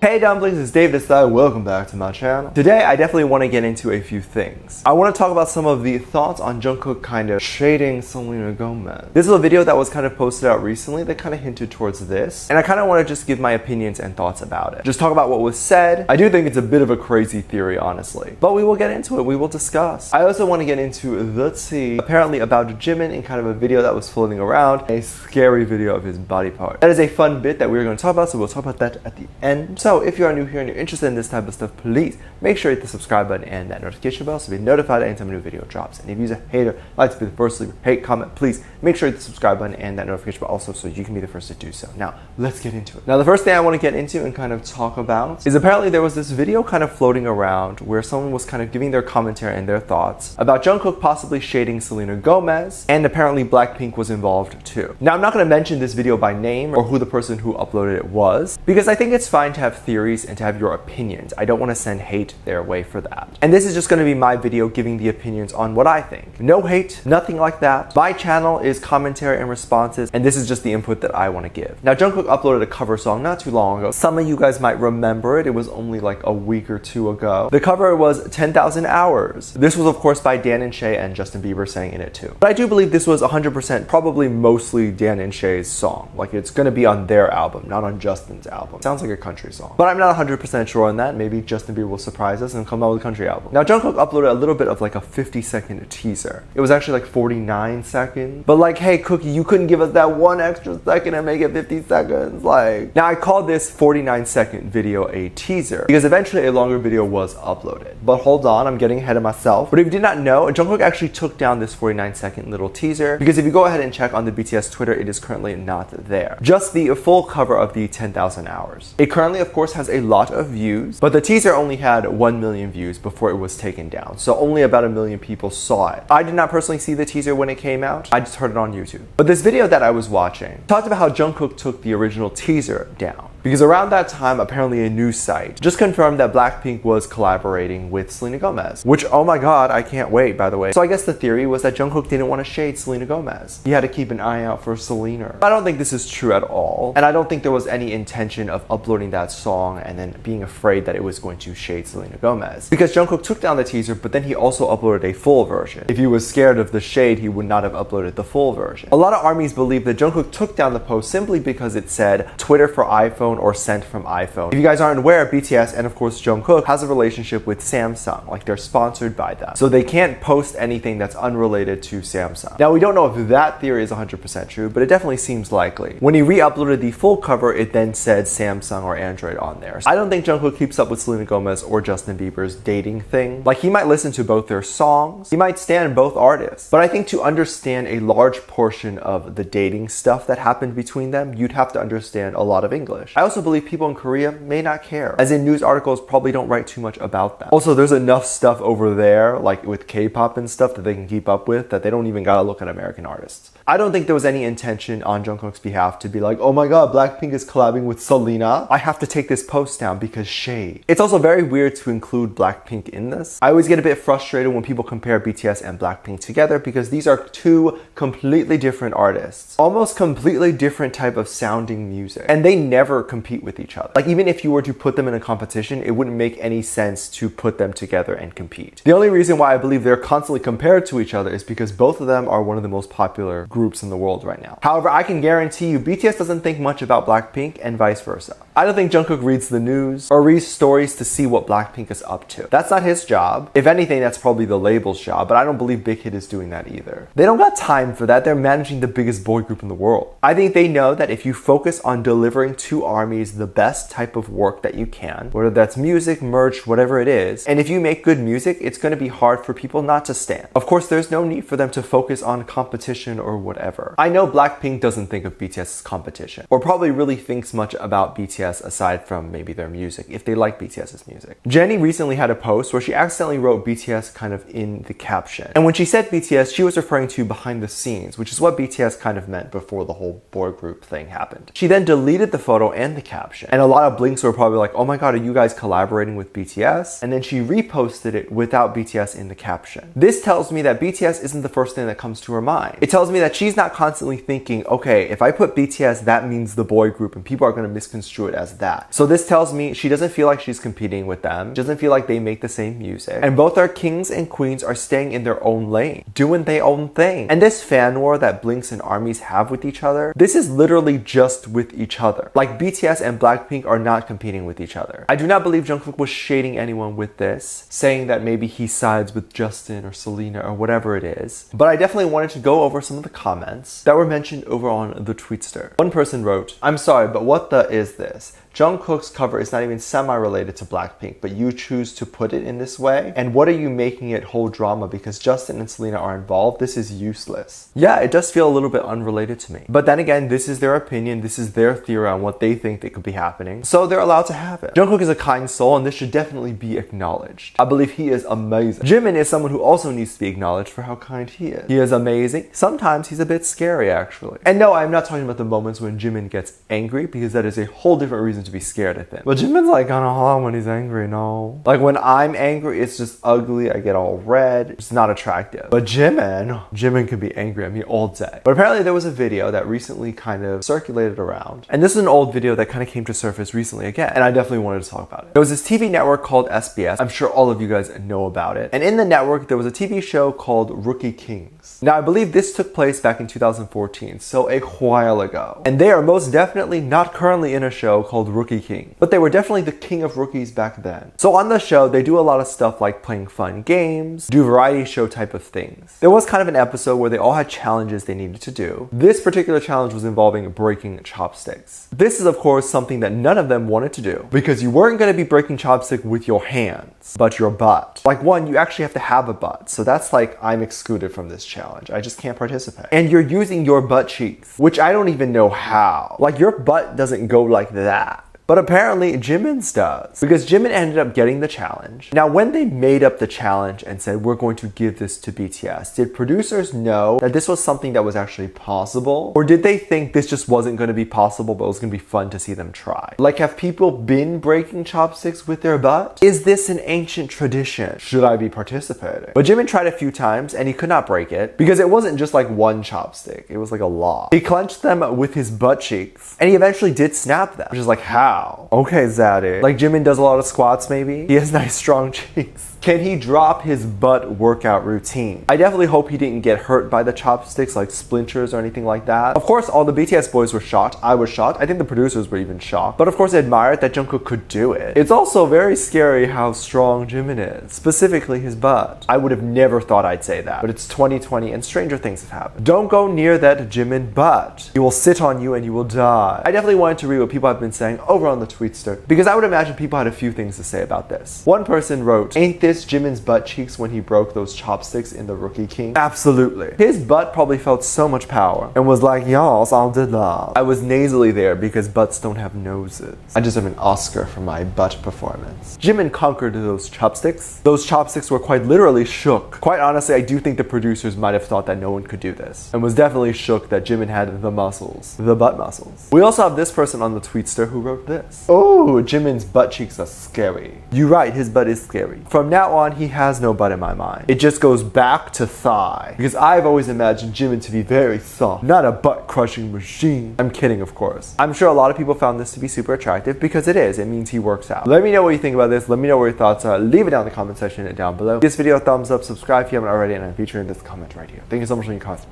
Hey dumplings, it's Dave this side. Welcome back to my channel. Today I definitely want to get into a few things. I want to talk about some of the thoughts on Jungkook kind of shading Selena Gomez. This is a video that was kind of posted out recently that kind of hinted towards this, and I kind of want to just give my opinions and thoughts about it. Just talk about what was said. I do think it's a bit of a crazy theory, honestly, but we will get into it. We will discuss. I also want to get into the tea apparently about Jimin in kind of a video that was floating around, a scary video of his body part. That is a fun bit that we're going to talk about, so we'll talk about that at the end. So if you are new here and you're interested in this type of stuff, please make sure you hit the subscribe button and that notification bell so you'll be notified anytime a new video drops. And if you're a hater, like to be the first to leave a hate comment, please make sure you hit the subscribe button and that notification bell also so you can be the first to do so. Now, let's get into it. Now, the first thing I want to get into and kind of talk about is apparently there was this video kind of floating around where someone was kind of giving their commentary and their thoughts about Jungkook possibly shading Selena Gomez, and apparently Blackpink was involved too. Now, I'm not going to mention this video by name or who the person who uploaded it was, because I think it's fine to have theories and to have your opinions. I don't want to send hate their way for that. And this is just going to be my video giving the opinions on what I think. No hate, nothing like that. My channel is commentary and responses, and this is just the input that I want to give. Now, Jungkook uploaded a cover song not too long ago. Some of you guys might remember it. It was only like a week or two ago. The cover was 10,000 Hours. This was, of course, by Dan and Shay, and Justin Bieber sang in it too. But I do believe this was 100% probably mostly Dan and Shay's song. Like, it's going to be on their album, not on Justin's album. Sounds like a country song, but I'm not 100% sure on that. Maybe Justin Bieber will surprise us and come out with a country album. Now, Jungkook uploaded a little bit of like a 50-second teaser. It was actually like 49 seconds. But like, hey, Cookie, you couldn't give us that one extra second and make it 50 seconds. Like, now I called this 49-second video a teaser because eventually a longer video was uploaded. But hold on, I'm getting ahead of myself. But if you did not know, Jungkook actually took down this 49-second little teaser because if you go ahead and check on the BTS Twitter, it is currently not there. Just the full cover of the 10,000 Hours. It currently, of course, has a lot of views, but the teaser only had 1 million views before it was taken down. So only about 1 million people saw it. I did not personally see the teaser when it came out. I just heard it on YouTube. But this video that I was watching talked about how Jungkook took the original teaser down. Because around that time, apparently a news site just confirmed that Blackpink was collaborating with Selena Gomez. Which, oh my god, I can't wait, by the way. So I guess the theory was that Jungkook didn't want to shade Selena Gomez. He had to keep an eye out for Selena. I don't think this is true at all. And I don't think there was any intention of uploading that song and then being afraid that it was going to shade Selena Gomez. Because Jungkook took down the teaser, but then he also uploaded a full version. If he was scared of the shade, he would not have uploaded the full version. A lot of armies believe that Jungkook took down the post simply because it said Twitter for iPhone or sent from iPhone. If you guys aren't aware, BTS and of course Jungkook has a relationship with Samsung. Like, they're sponsored by them. So they can't post anything that's unrelated to Samsung. Now, we don't know if that theory is 100% true, but it definitely seems likely. When he re-uploaded the full cover, it then said Samsung or Android on there. I don't think Jungkook keeps up with Selena Gomez or Justin Bieber's dating thing. Like, he might listen to both their songs. He might stand both artists. But I think to understand a large portion of the dating stuff that happened between them, you'd have to understand a lot of English. I also believe people in Korea may not care, as in news articles probably don't write too much about them. Also, there's enough stuff over there, like with K-pop and stuff, that they can keep up with, that they don't even gotta look at American artists. I don't think there was any intention on Jungkook's behalf to be like, oh my god, Blackpink is collabing with Selena. I have to take this post down because shade. It's also very weird to include Blackpink in this. I always get a bit frustrated when people compare BTS and Blackpink together because these are two completely different artists. Almost completely different type of sounding music. And they never compete with each other. Like, even if you were to put them in a competition, it wouldn't make any sense to put them together and compete. The only reason why I believe they're constantly compared to each other is because both of them are one of the most popular groups in the world right now. However, I can guarantee you BTS doesn't think much about Blackpink and vice versa. I don't think Jungkook reads the news or reads stories to see what Blackpink is up to. That's not his job. If anything, that's probably the label's job, but I don't believe Big Hit is doing that either. They don't got time for that. They're managing the biggest boy group in the world. I think they know that if you focus on delivering to armies the best type of work that you can, whether that's music, merch, whatever it is, and if you make good music, it's going to be hard for people not to stand. Of course, there's no need for them to focus on competition or whatever. I know Blackpink doesn't think of BTS as competition, or probably really thinks much about BTS aside from maybe their music, if they like BTS's music. Jennie recently had a post where she accidentally wrote BTS kind of in the caption. And when she said BTS, she was referring to behind the scenes, which is what BTS kind of meant before the whole boy group thing happened. She then deleted the photo and the caption. And a lot of blinks were probably like, oh my god, are you guys collaborating with BTS? And then she reposted it without BTS in the caption. This tells me that BTS isn't the first thing that comes to her mind. It tells me that that she's not constantly thinking, okay, if I put BTS, that means the boy group and people are going to misconstrue it as that. So this tells me she doesn't feel like she's competing with them. She doesn't feel like they make the same music. And both our kings and queens are staying in their own lane, doing their own thing. And this fan war that Blinks and ARMYs have with each other, this is literally just with each other. Like BTS and Blackpink are not competing with each other. I do not believe Jungkook was shading anyone with this, saying that maybe he sides with Justin or Selena or whatever it is. But I definitely wanted to go over some of the comments that were mentioned over on the Tweetster. One person wrote, "I'm sorry, but what the is this? Jungkook's cover is not even semi-related to Blackpink, but you choose to put it in this way? And what are you making it whole drama because Justin and Selena are involved? This is useless." Yeah, it does feel a little bit unrelated to me. But then again, this is their opinion, this is their theory on what they think that could be happening, so they're allowed to have it. Jungkook is a kind soul and this should definitely be acknowledged. I believe he is amazing. Jimin is someone who also needs to be acknowledged for how kind he is. He is amazing. Sometimes he's a bit scary actually. And no, I'm not talking about the moments when Jimin gets angry because that is a whole different reason to be scared of him. But Jimin's like kind of hot when he's angry, no? Like when I'm angry, it's just ugly. I get all red. It's not attractive. But Jimin can be angry at me all day. But apparently there was a video that recently kind of circulated around. And this is an old video that kind of came to surface recently again. And I definitely wanted to talk about it. There was this TV network called SBS. I'm sure all of you guys know about it. And in the network, there was a TV show called Rookie Kings. Now, I believe this took place back in 2014, so a while ago. And they are most definitely not currently in a show called Rookie Kings. But they were definitely the king of rookies back then. So on the show, they do a lot of stuff like playing fun games, do variety show type of things. There was kind of an episode where they all had challenges they needed to do. This particular challenge was involving breaking chopsticks. This is of course something that none of them wanted to do because you weren't going to be breaking chopstick with your hands, but your butt. Like one, you actually have to have a butt. So that's like, I'm excluded from this challenge. I just can't participate. And you're using your butt cheeks, which I don't even know how. Like your butt doesn't go like that. But apparently Jimin's does, because Jimin ended up getting the challenge. Now when they made up the challenge and said we're going to give this to BTS, did producers know that this was something that was actually possible? Or did they think this just wasn't going to be possible but it was going to be fun to see them try? Like, have people been breaking chopsticks with their butt? Is this an ancient tradition? Should I be participating? But Jimin tried a few times and he could not break it because it wasn't just like one chopstick, it was like a lot. He clenched them with his butt cheeks and he eventually did snap them, which is like, how? Okay, Zaddy. Like Jimin does a lot of squats maybe? He has nice strong cheeks. Can he drop his butt workout routine? I definitely hope he didn't get hurt by the chopsticks, like splinters or anything like that. Of course, all the BTS boys were shocked. I was shocked. I think the producers were even shocked. But of course, I admired that Jungkook could do it. It's also very scary how strong Jimin is, specifically his butt. I would have never thought I'd say that, but it's 2020 and stranger things have happened. Don't go near that Jimin butt. He will sit on you and you will die. I definitely wanted to read what people have been saying over on the Tweetster because I would imagine people had a few things to say about this. One person wrote, "Ain't this Jimin's butt cheeks when he broke those chopsticks in the Rookie King?" Absolutely. His butt probably felt so much power and was like, y'all, all did love. I was nasally there because butts don't have noses. I deserve an Oscar for my butt performance. Jimin conquered those chopsticks. Those chopsticks were quite literally shook. Quite honestly, I do think the producers might have thought that no one could do this and was definitely shook that Jimin had the muscles, the butt muscles. We also have this person on the Tweetster who wrote this. "Oh, Jimin's butt cheeks are scary." You're right, his butt is scary. From now on, he has no butt in my mind. It just goes back to thigh because I've always imagined Jimin to be very soft, not a butt crushing machine. I'm kidding, of course. I'm sure a lot of people found this to be super attractive because it is. It means he works out. Let me know what you think about this. Let me know what your thoughts are. Leave it down in the comment section down below. Give this video a thumbs up, subscribe if you haven't already, and I'm featuring this comment right here. Thank you so much for your comments.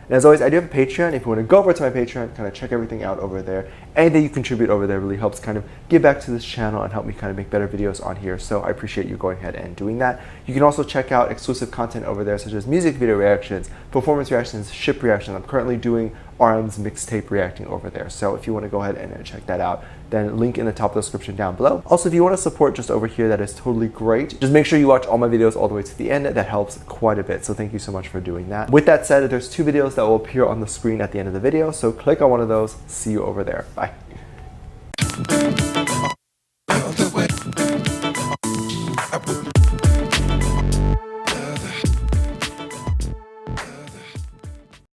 And as always, I do have a Patreon. If you want to go over to my Patreon, kind of check everything out over there. Anything you contribute over there really helps kind of give back to this channel and help me kind of make better videos on here. So I appreciate you going ahead and doing that. You can also check out exclusive content over there, such as music video reactions, performance reactions, ship reactions. I'm currently doing RM's mixtape reacting over there. So if you want to go ahead and check that out, then link in the top of the description down below. Also, if you want to support just over here, that is totally great. Just make sure you watch all my videos all the way to the end. That helps quite a bit. So thank you so much for doing that. With that said, there's 2 videos that will appear on the screen at the end of the video. So click on one of those. See you over there. Bye.